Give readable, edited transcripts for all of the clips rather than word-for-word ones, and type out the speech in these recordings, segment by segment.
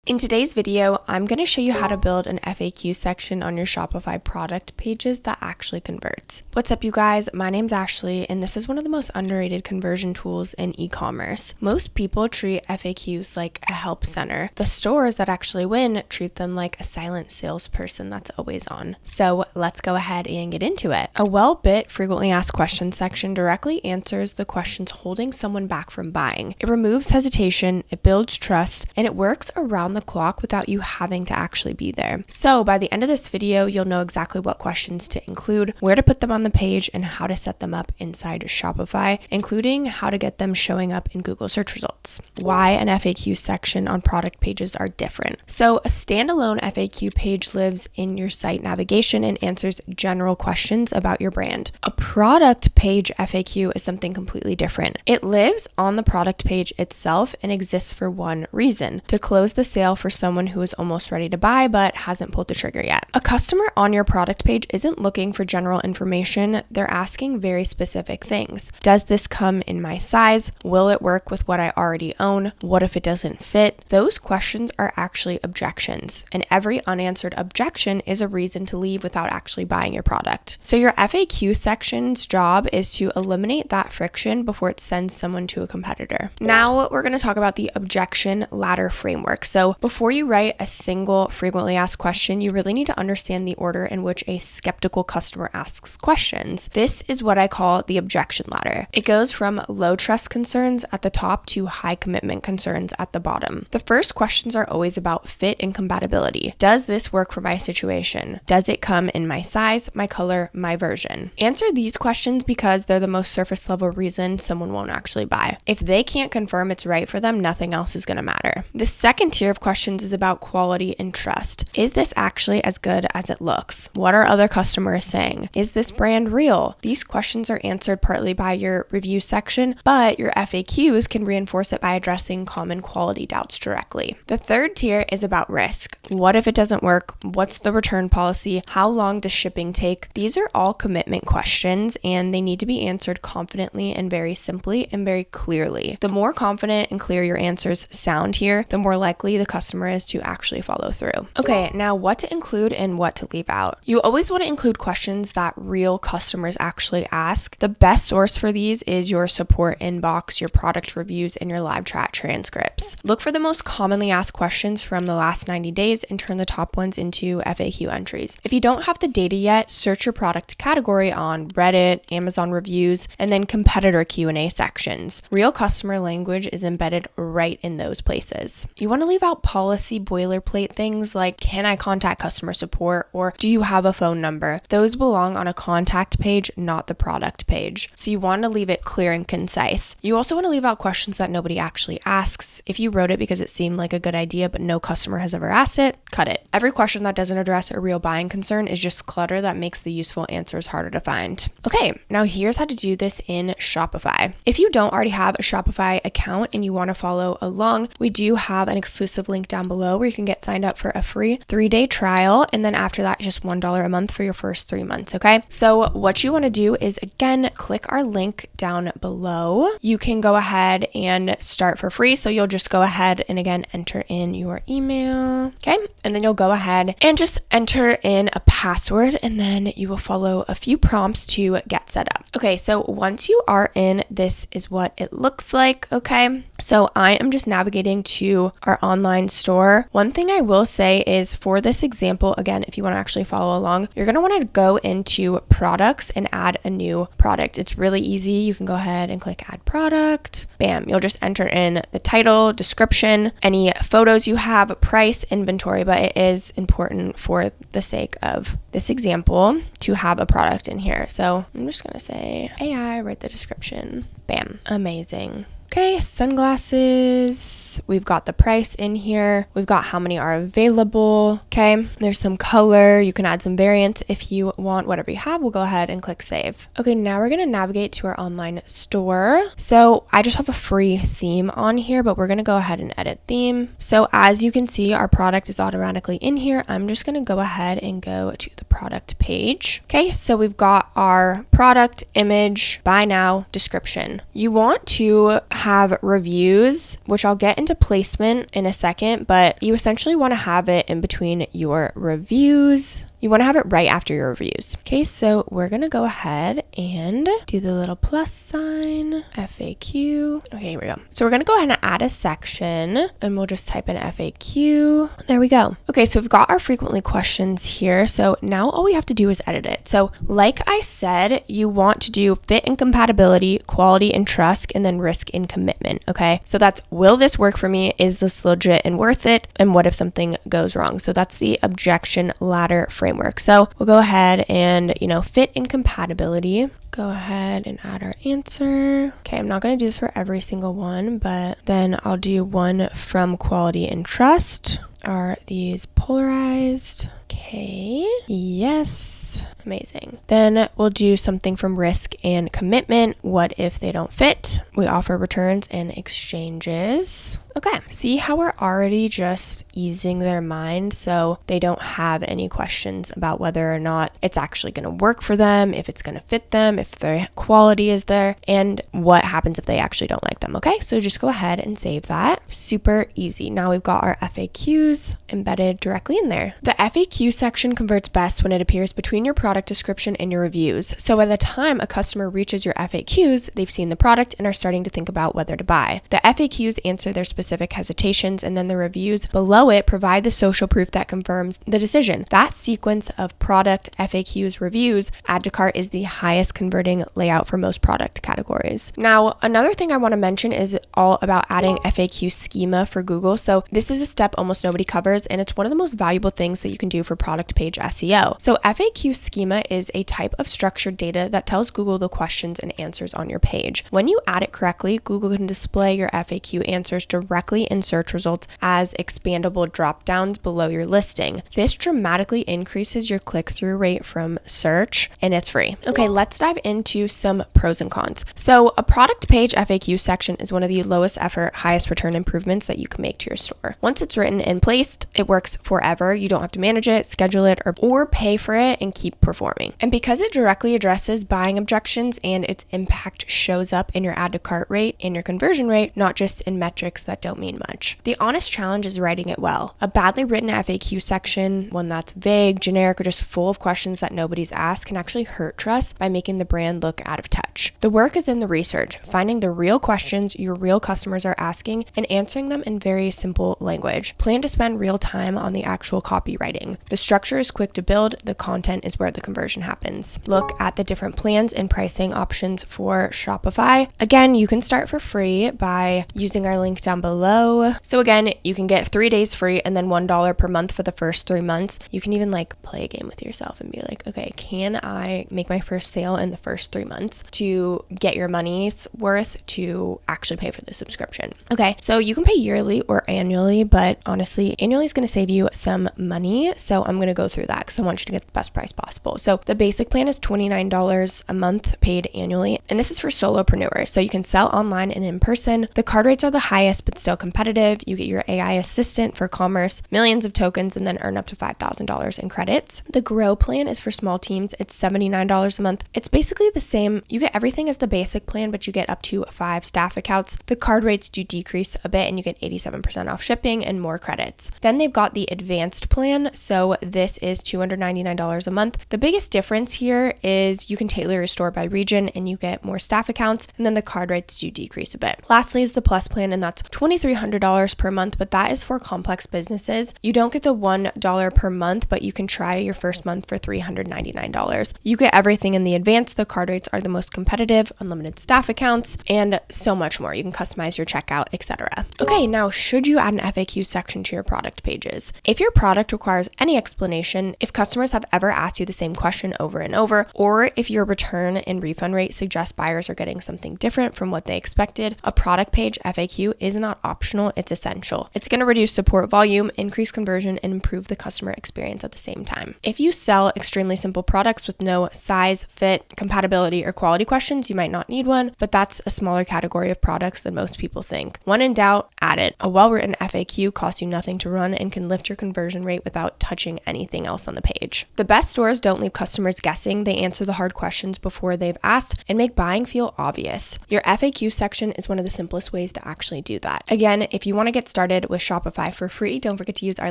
In today's video, I'm going to show you how to build an FAQ section on your Shopify product pages that actually converts. What's up, you guys? My name's Ashley, and this is one of the most underrated conversion tools in e-commerce. Most people treat FAQs like a help center. The stores that actually win treat them like a silent salesperson that's always on. So let's go ahead and get into it. A well-built frequently asked questions section directly answers the questions holding someone back from buying. It removes hesitation, it builds trust, and it works around the clock without you having to actually be there. So by the end of this video, you'll know exactly what questions to include, where to put them on the page, and how to set them up inside Shopify, including how to get them showing up in Google search results. Why an FAQ section on product pages are different. So a standalone FAQ page lives in your site navigation and answers general questions about your brand. A product page FAQ is something completely different. It lives on the product page itself and exists for one reason: to close the sale for someone who is almost ready to buy but hasn't pulled the trigger yet. A customer on your product page isn't looking for general information, they're asking very specific things. Does this come in my size? Will it work with what I already own? What if it doesn't fit? Those questions are actually objections, and every unanswered objection is a reason to leave without actually buying your product. So your FAQ section's job is to eliminate that friction before it sends someone to a competitor. Now we're going to talk about the Objection Ladder Framework. So before you write a single frequently asked question, you really need to understand the order in which a skeptical customer asks questions. This is what I call the objection ladder. It goes from low trust concerns at the top to high commitment concerns at the bottom. The first questions are always about fit and compatibility. Does this work for my situation? Does it come in my size, my color, my version? Answer these questions because they're the most surface level reason someone won't actually buy. If they can't confirm it's right for them, nothing else is going to matter. The second tier of questions is about quality and trust. Is this actually as good as it looks? What are other customers saying? Is this brand real? These questions are answered partly by your review section, but your FAQs can reinforce it by addressing common quality doubts directly. The third tier is about risk. What if it doesn't work? What's the return policy? How long does shipping take? These are all commitment questions, and they need to be answered confidently and very simply and very clearly. The more confident and clear your answers sound here, the more likely the customer is to actually follow through. Okay, now what to include and what to leave out. You always want to include questions that real customers actually ask. The best source for these is your support inbox, your product reviews, and your live chat transcripts. Look for the most commonly asked questions from the last 90 days and turn the top ones into FAQ entries. If you don't have the data yet, search your product category on Reddit, Amazon reviews, and then competitor Q&A sections. Real customer language is embedded right in those places. You want to leave out policy boilerplate things like, can I contact customer support, or do you have a phone number? Those belong on a contact page, not the product page. So you want to leave it clear and concise. You also want to leave out questions that nobody actually asks. If you wrote it because it seemed like a good idea but no customer has ever asked it, cut it. Every question that doesn't address a real buying concern is just clutter that makes the useful answers harder to find. Okay, now here's how to do this in Shopify. If you don't already have a Shopify account and you want to follow along, we do have an exclusive link down below where you can get signed up for a free 3-day trial, and then after that, just $1 a month for your first 3 months, okay? So what you want to do is, again, click our link down below. You can go ahead and start for free, so you'll just go ahead and, again, enter in your email, okay? And then you'll go ahead and just enter in a password, and then you will follow a few prompts to get set up. Okay, so once you are in, this is what it looks like, okay? So I am just navigating to our online store. One thing I will say is, for this example, again, if you want to actually follow along, you're going to want to go into products and add a new product. It's really easy. You can go ahead and click add product. Bam. You'll just enter in the title, description, any photos you have, price, inventory, but it is important for the sake of this example to have a product in here. So I'm just going to say AI, write the description. Bam. Amazing. Okay, sunglasses. We've got the price in here. We've got how many are available. Okay, there's some color. You can add some variants if you want. Whatever you have, we'll go ahead and click save. Okay, now we're going to navigate to our online store. So I just have a free theme on here, but we're going to go ahead and edit theme. So as you can see, our product is automatically in here. I'm just going to go ahead and go to the product page. Okay, so we've got our product, image, buy now, description. You want to have reviews, which I'll get into placement in a second, but you essentially want to have it in between your reviews. You want to have it right after your reviews. Okay, so we're going to go ahead and do the little plus sign, FAQ. Okay, here we go. So we're going to go ahead and add a section and we'll just type in FAQ. There we go. Okay, so we've got our frequently questions here. So now all we have to do is edit it. So like I said, you want to do fit and compatibility, quality and trust, and then risk and commitment. Okay, so that's, will this work for me? Is this legit and worth it? And what if something goes wrong? So that's the Objection Ladder Framework. So we'll go ahead and, fit and compatibility. Go ahead and add our answer. Okay, I'm not going to do this for every single one, but then I'll do one from quality and trust. Are these polarized? Okay, yes, amazing. Then we'll do something from risk and commitment. What if they don't fit? We offer returns and exchanges. Okay, see how we're already just easing their mind so they don't have any questions about whether or not it's actually going to work for them, if it's going to fit them, if their quality is there, and what happens if they actually don't like them. Okay, so just go ahead and save that. Super easy. Now we've got our FAQs embedded directly in there. The FAQ section converts best when it appears between your product description and your reviews. So by the time a customer reaches your FAQs, they've seen the product and are starting to think about whether to buy. The FAQs answer their specific hesitations, and then the reviews below it provide the social proof that confirms the decision. That sequence of product, FAQs, reviews, add to cart is the highest converting layout for most product categories. Now, another thing I want to mention is all about adding FAQ schema for Google. So this is a step almost nobody covers, and it's one of the most valuable things that you can do for product page SEO. So FAQ schema is a type of structured data that tells Google the questions and answers on your page. When you add it correctly, Google can display your FAQ answers directly in search results as expandable drop downs below your listing. This dramatically increases your click-through rate from search, and it's free. Okay, let's dive into some pros and cons. So a product page FAQ section is one of the lowest effort, highest return improvements that you can make to your store. Once it's written and placed, it works forever. You don't have to manage it, schedule it, or pay for it and keep performing. And because it directly addresses buying objections and its impact shows up in your add to cart rate and your conversion rate, not just in metrics that don't mean much. The honest challenge is writing it well. A badly written FAQ section, one that's vague, generic, or just full of questions that nobody's asked, can actually hurt trust by making the brand look out of touch. The work is in the research, finding the real questions your real customers are asking and answering them in very simple language. Plan to spend real time on the actual copywriting. The structure is quick to build, the content is where the conversion happens. Look at the different plans and pricing options for Shopify. Again, you can start for free by using our link down below. So again, you can get 3 days free and then $1 per month for the first 3 months. You can even play a game with yourself and be like, okay, can I make my first sale in the first 3 months to get your money's worth to actually pay for the subscription? Okay, so you can pay yearly or annually, but honestly, annually is going to save you some money. So I'm going to go through that because I want you to get the best price possible. So the basic plan is $29 a month paid annually. And this is for solopreneurs. So you can sell online and in person. The card rates are the highest, but still competitive. You get your AI assistant for commerce, millions of tokens, and then earn up to $5,000 in credits. The Grow plan is for small teams. It's $79 a month. It's basically the same. You get everything as the basic plan, but you get up to 5 staff accounts. The card rates do decrease a bit, and you get 87% off shipping and more credits. Then they've got the advanced plan. So this is $299 a month. The biggest difference here is you can tailor your store by region and you get more staff accounts, and then the card rates do decrease a bit. Lastly is the plus plan, and that's $2,300 per month, but that is for complex businesses. You don't get the $1 per month, but you can try your first month for $399. You get everything in the advanced. The card rates are the most competitive, unlimited staff accounts, and so much more. You can customize your checkout, etc. Okay, now should you add an FAQ section to your product pages? If your product requires any explanation, if customers have ever asked you the same question over and over, or if your return and refund rate suggests buyers are getting something different from what they expected, a product page FAQ is not optional, it's essential. It's going to reduce support volume, increase conversion, and improve the customer experience at the same time. If you sell extremely simple products with no size, fit, compatibility, or quality questions, you might not need one, but that's a smaller category of products than most people think. When in doubt, add it. A well-written FAQ costs you nothing to run and can lift your conversion rate without touching touching anything else on the page. The best stores don't leave customers guessing. They answer the hard questions before they've asked and make buying feel obvious. Your FAQ section is one of the simplest ways to actually do that. Again, if you want to get started with Shopify for free, don't forget to use our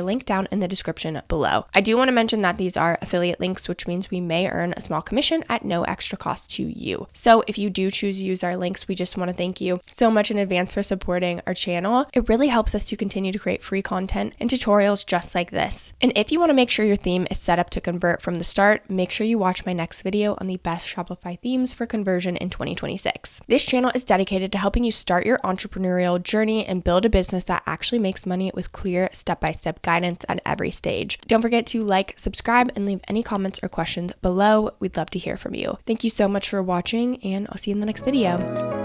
link down in the description below. I do want to mention that these are affiliate links, which means we may earn a small commission at no extra cost to you. So if you do choose to use our links, we just want to thank you so much in advance for supporting our channel. It really helps us to continue to create free content and tutorials just like this. And if you want to make sure your theme is set up to convert from the start, make sure you watch my next video on the best Shopify themes for conversion in 2026. This channel is dedicated to helping you start your entrepreneurial journey and build a business that actually makes money with clear step-by-step guidance at every stage. Don't forget to like, subscribe, and leave any comments or questions below. We'd love to hear from you. Thank you so much for watching, and I'll see you in the next video.